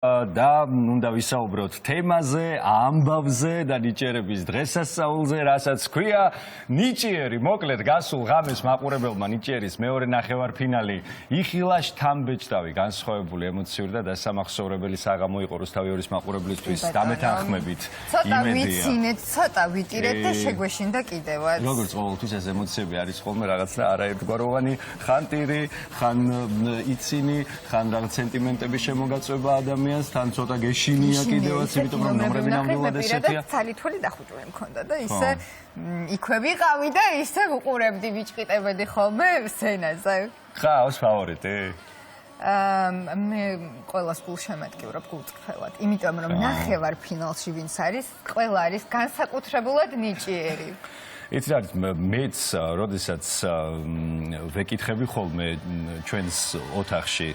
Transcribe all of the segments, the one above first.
და უნდა ვისაუბროთ თემაზე, ამბავზე და ნიჭიერების დღესასწაულზე, რასაც ქვია ნიჭიერი. მოკლედ გასულ ღამეს მაყურებელმა ნიჭიერის მეორე ნახევარფინალი იხილა შთამბეჭდავი, განსხვავებული, ემოციური და დასამახსოვრებელი საღამო იყო რუსთავი 2-ის მაყურებლისთვის. დამეთანხმებით იმედია. ცოტა ვიტირეთ და შეგვეშინდა კიდევაც. როგორც ყოველთვის ეს ემოციები არის ხოლმე რაღაცა არაერთგვაროვანი, ხან ტირი, ხან იცინი, ხან რაღაც სენტიმენტების შემოგაწვება ადამიანს. თან ცოტა გეშინია კიდევაც, იმიტომ რომ ნომრები ნამდვილად ესეთია. ცალითვალი დახუჭული მქონდა და ისე იქვე ვიყავი და ისე ვუყურებდი ბიჭყიტებედი ხოლმე სცენაზე. ხავს ფავორიტი? მე ყველას გულშემატკივრობ გულწრფელად, იმიტომ რომ ნახევარფინალში ვინც არის, ყველა არის განსაკუთრებულად ნიჭიერი. იცი რა, მეც როდესაც ვეკითხები ხოლმე ჩვენს ოთახში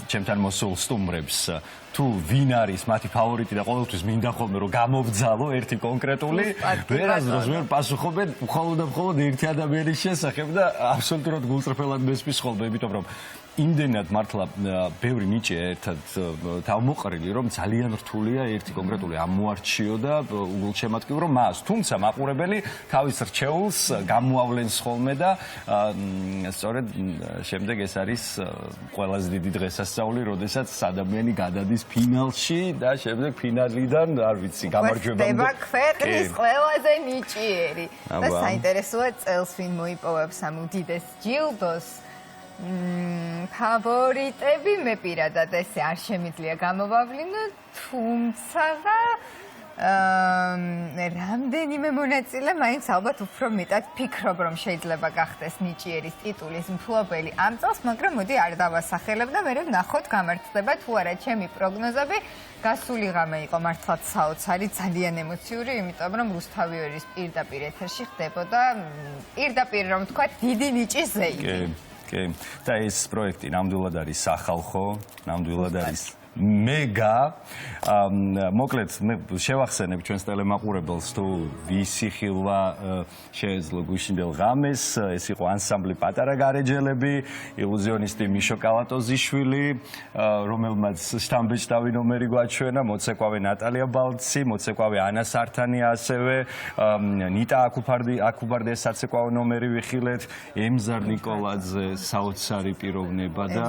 ჩემთან მოსულ სტუმრებს თუ ვინ არის მათი ფავორიტი და ყოველთვის მინდა ხოლმე რომ გამოვძალო ერთი კონკრეტული, ვერასდროს ვერ პასუხობენ მხოლოდ ერთი ადამიანის შესახებ და აბსოლუტურად გულწრფელად მესმის ხოლმე, იმიტომ რომ იმდენად მართლა ბევრი ნიჭია ერთად თავმოყრილი, რომ ძალიან რთულია ერთი კონკრეტული ამოარჩიო და უგულშემატკივრო მას. თუმცა მაყურებელი თავის რჩეულს გამოავლენს ხოლმე და სწორედ შემდეგ ეს არის ყველაზე დიდი დღესასწაული, როდესაც ადამიანი გადადის ფინალში და შემდეგ ფინალიდან, არ ვიცი, გამარჯვებამდე. ხდება ქვეყნის ყველაზე ნიჭიერი. და საინტერესოა წელს ვინ მოიპოვებს ამ უდიდეს ჯილდოს. ფავორიტები მე პირადად ესე არ შემიძლია გამოვავლინო, თუმცა რამდენიმე მონაწილე მაინც ალბათ უფრო მეტად ფიქრობ, რომ შეიძლება გახდეს ნიჭიერის ტიტულის მფლობელი ამ წელს, მაგრამ მოდი არ დავასახელებ და მე ვნახოთ გამართლდება თუ არა. ჩემი პროგნოზები გასული ღამე იყო მართლაც საოცარი, ძალიან ემოციური, იმიტომ რომ რუსთავი 2-ის პირდაპირ ეთერში ხდებოდა პირდაპირ რომ თქვა დიდი ნიჭის ზეიმი. და ეს პროექტი ნამდვილად არის სახალხო, ნამდვილად არის მეგა. მოკლედ მე შევახსენებ ჩვენს ტელემაყურებელს თუ ვის იხილვა შეეძლო გუშინდელ ღამეს. ეს იყო ანსამბლი პატარა გარეჯელები, ილუზიონისტი მიშო კალატოზიშვილი, რომელმაც შთამბეჭდავი ნომერი გვაჩვენა, მოცეკვავე ნატალია ბალცი, მოცეკვავე ანა სართანი, ასევე ნიტა აკუბარდე საცეკვავე ნომერი ვიხილეთ, ემზარ ნიკოლაძე საოცარი პიროვნება და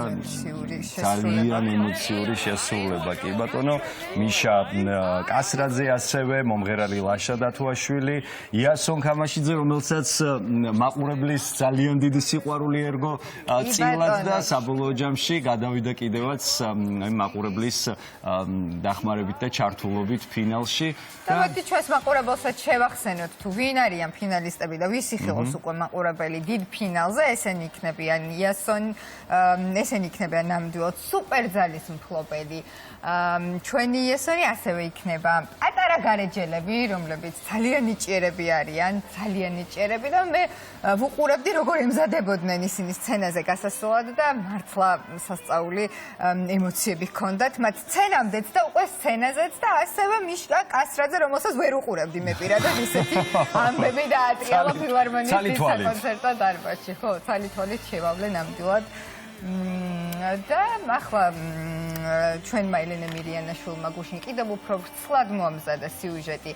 ძალიან ემოციური შესრულება, კი ბატონო, მიშა კასრაძე, ასევე მომღერალი ლაშა დათუაშვილი, იასონ ქამაშიძე, რომელსაც მაყურებლის ძალიან დიდი სიყვარული ერგო წილად და საბოლოო ჯამში გადავიდა კიდევაც მაყურებლის დახმარებით და ჩართულობით ფინალში. და მოდი ჩვენს მაყურებელსაც შევახსენოთ თუ ვინ არიან ფინალისტები და ვის იხილავს უკვე მაყურებელი დიდ ფინალზე, ესენი იქნებიან იასონ, ესენი იქნებიან ნამდვილად სუპერძალის მფლობელი. ჩვენი იესონი ასევე იქნება პატარა გარეჯელები, რომლებიც ძალიან ნიჭიერები არიან, ძალიან ნიჭიერები და მე ვუყურებდი როგორ ემზადებოდნენ ისინი სცენაზე გასასვლელად და მართლა სასწაული ემოციები ჰქონდათ მათ სცენამდეც და უკვე სცენაზეც და ასევე მიშა კასრაძე, რომელსაც ვერ უყურებდი მე პირადად, ისეთი ამბები დაატრიალა ფილარმონიის საკონცერტო დარბაზში. ხო, ცალითვალით შევავლე ნამდვილად. და ახლა ჩვენმა ელენე მირიანაშვილმა გუშინ კიდევ უფრო ვრცლად მოამზადა სიუჟეტი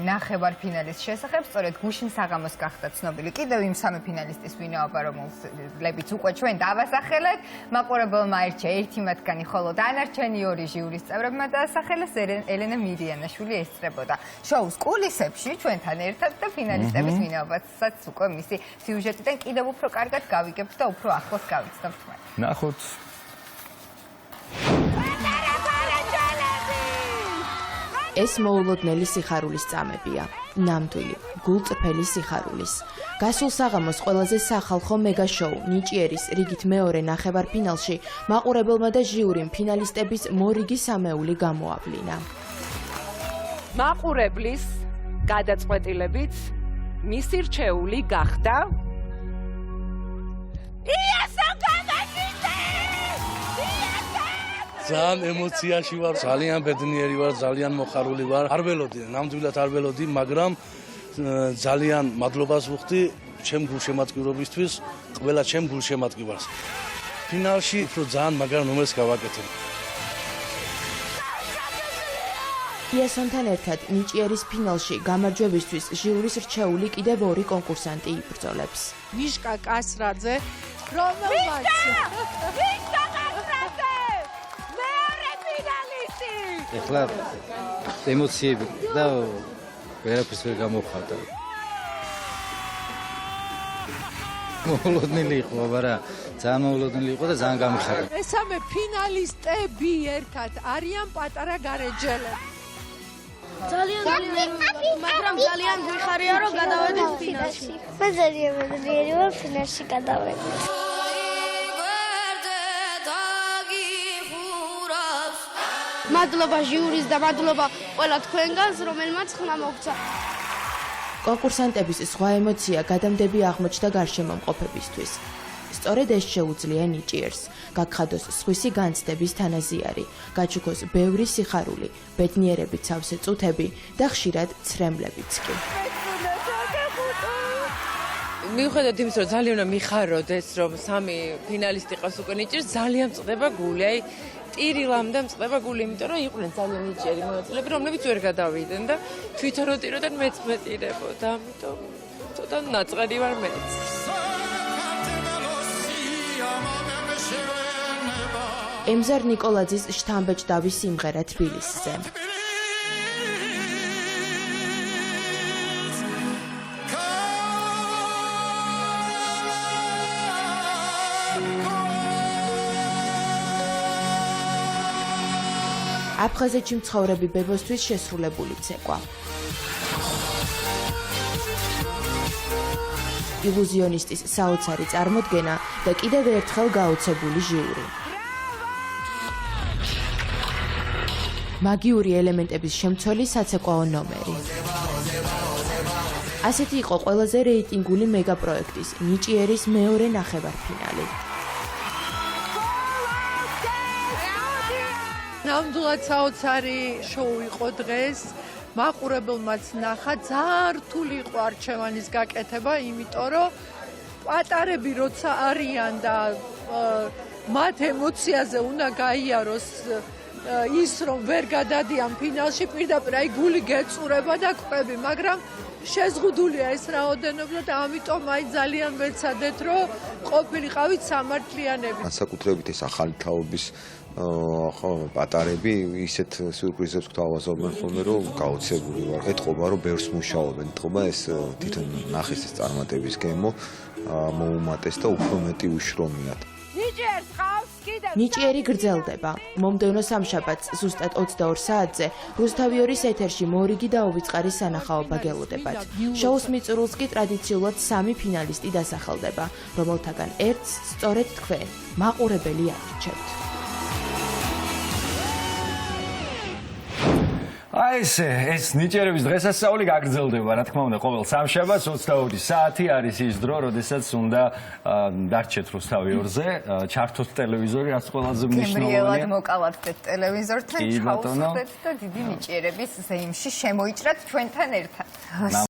ნახევარფინალის შესახებ, სწორედ გუშინ საღამოს გახდა ცნობილი კიდევ იმ სამი ფინალისტის ვინაობა, რომლებიც უკვე ჩვენ დავასახელეთ. მაყურებელმა აირჩია ერთი მათგანი, ხოლო დანარჩენი 2 ჟიურის წევრებმა დაასახელეს. ელენე მირიანაშვილი ესწრებოდა შოუს კულისებში ჩვენთან ერთად და ფინალისტების ვინაობასაც უკვე მისი სიუჟეტიდან კიდევ უფრო კარგად გავიგებთ და უფრო ახლოს გავიცნობთ. ნახოთ. ეს მოულოდნელი სიხარულის წამებია, ნამდვილი, გულწრფელი სიხარულის. გასულ საღამოს ყველაზე სახალხო მეგა შოუ ნიჭიერის რიგით მეორე ნახევარფინალში მაყურებელმა და ჟიურიმ ფინალისტების მორიგი სამეული გამოავლინა. მაყურებლის გადაწყვეტილებით მისი რჩეული გახდა ძალიან ემოციაში ვარ, ძალიან ბედნიერი ვარ, ძალიან მოხარული ვარ. არ ველოდი, ნამდვილად არ ველოდი, მაგრამ ძალიან მადლობას ვუხდი ჩემ გულშემატკივრობისთვის, ყველა ჩემ გულშემატკივარს. ფინალში უფრო ძალიან მაგარ ნომერს გავაკეთებ. იასონთან ერთად ნიჭიერის ფინალში გამარჯვებისთვის ჟიურის რჩეული კიდევ 2 კონკურსანტი იბრძოლებს. მიშკა კასრაძე, რომელმაც მეორე ფინალისტი. ეხლა ემოციები და ვერაფერს ვერ გამოვხატა. მოულოდნელი იყო, მაგრამ ძალიან მოულოდნელი იყო და ძალიან გამიხარდა. მესამე ფინალისტები ერთად არიან პატარა გარეჯელები. ძალიან მაგრამ ძალიან ვიხარია რომ გადავედით ფინალში. მე ძალიან მადლიერი ვარ ფინალში გადავედით. მადლობა ჟიურის და მადლობა ყველა თქვენგანს რომელმაც ხმა მოგცა. კონკურსანტების სხვა ემოცია გადამდები აღმოჩნდა გარშემომყოფებისთვის. სწორედ ეს შეუძლია ნიჭიერს გაგხადოს სხვისი განცდების თანაზიარი, გაჩუქოს ბევრი სიხარული, ბედნიერებით სავსე წუთები და ხშირად ცრემლებიც კი. მიუხედავად იმისა, რომ ძალიან უნდა მიხაროდეს, რომ 3 ფინალისტი ყავს უკვე ნიჭიერს, ძალიან მწყდება გული. აი ტირილამდე მწყდება გული, იმიტომ რომ იყვნენ ძალიან ნიჭიერი მონაწილეები, რომლებიც ვერ გადავიდნენ და თვითონ რო ტიროდნენ მეც მეტირებოდა, ამიტომ ცოტა ნაწყედი ვარ მეც. ემზარ ნიკოლაძის შთამბეჭდავი სიმღერა თბილისზე. აფხაზეთში მცხოვრები ბებოსთვის შესრულებული ცეკვა. ილუზიონისტის საოცარი წარმოდგენა და კიდევ ერთხელ გაოცებული ჟიური. მაგიური ელემენტების შემცველი საცეკვაო ნომერი. ასეთი იყო ყველაზე რეიტინგული მეგაპროექტის ნიჭიერის მეორე ნახევარფინალი. ნამდვილად საოცარი შოუ იყო დღეს. მაყურებელმაც ნახა, ძალიან რთული იყო არჩევანის გაკეთება, იმიტომ რომ პატარები როცა არიან და მათ ემოციაზე უნდა გაიაროს ის რომ ვერ გადადიან ფინალში, პირდაპირ აი გული გეწურება და კვები, მაგრამ შეზღუდულია ეს რაოდენობა და ამიტომ აი ძალიან ვეცადეთ რომ ყოფილიყავით სამართლიანები. განსაკუთრებით ეს ახალი თაობის პატარები ისეთ სიურპრიზებს გვთავაზობენ ხოლმე რომ გაოცებული ვარ. ეთყობა რომ ბევრს მუშაობენ, ეთყობა ეს თვითონ ნახეს ეს წარმატების გემო მოუმატეს და უფრო მეტი უშრომიათ. ნიჭიერს ყავს კიდევ ნიჭიერი გრძელდება. მომდევნო სამშაბათს ზუსტად 22 საათზე რუსთავი 2-ის ეთერში მორიგი და უვიწყარი სანახაობა გელოდებათ. შოუს მიწურულს კი ტრადიციულად 3 ფინალისტი დასახელდება, რომელთაგან ერთს სწორედ თქვენ, მაყურებელი არჩევთ. აი ეს ნიჭიერების დღესასწაული გაგრძელდება, რა თქმა უნდა, ყოველ სამშაბათს 22 საათი არის ის დრო, როდესაც უნდა დარჩეთ რუსთავი 2-ზე, ჩართოთ ტელევიზორი, რაც ყველაზე მნიშვნელოვანია. გემრიელად მოკალათდეთ ტელევიზორთან, ჩაუსხდეთ და დიდი ნიჭიერების ზეიმში შემოიჭრათ ჩვენთან ერთად.